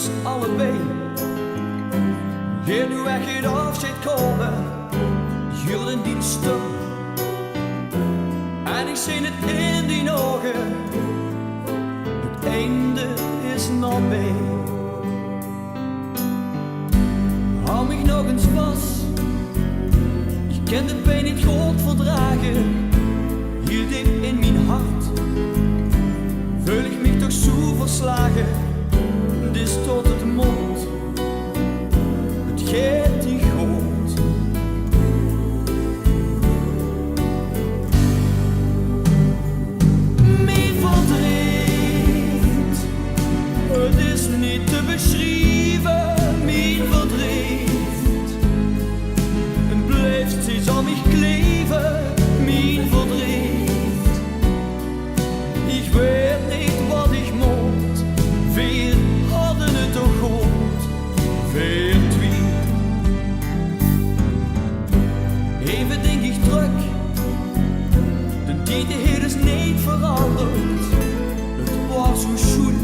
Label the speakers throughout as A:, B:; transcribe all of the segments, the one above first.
A: ons allebei. Geen nu weg geen afscheid komen, jullie die stil. En ik zie het in die ogen, het einde is nabij. Hou mich nog eens vast, ik kan de pijn niet goed verdragen. Hier diep in mijn hart voel ik mich toch zo verslagen. Het is tot het mond, het gaat niet goed. Mijn verdriet, het is niet te beschrijven. Mijn verdriet, het blijft steeds aan mij kleven. Mijn verdriet, ik weet niet wat ik moet. Veel hadden het toch goed, veel twee. Even denk ik terug, de tijd hier is niet veranderd. Het was zo schoon,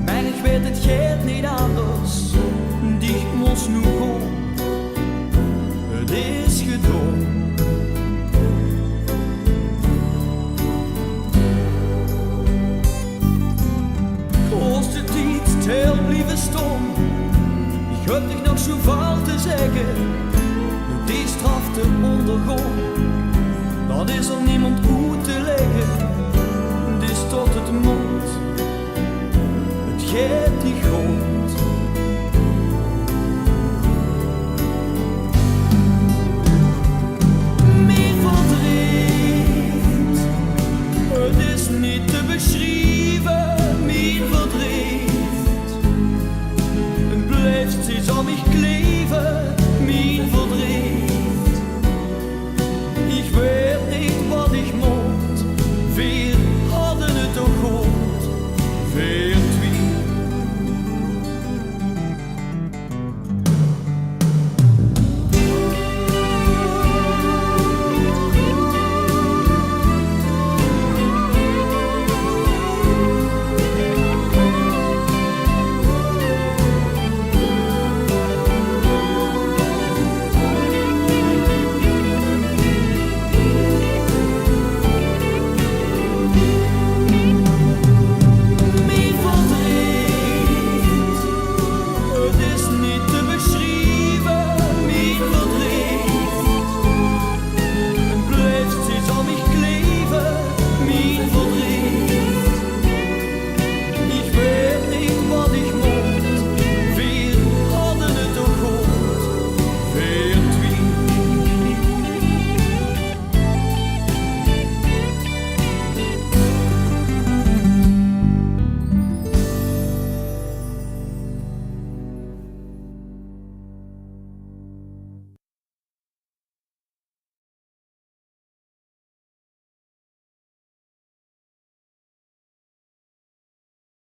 A: maar ik weet het gaat niet anders. Die moest nu gaan, het is gedaan. Als de tijd stil blijven staan, ik heb dich nog zoveel te zeggen. Door die straf te ondergaan, dat is er niemand uit te leggen. Het is tot het mond, het gaat niet goed.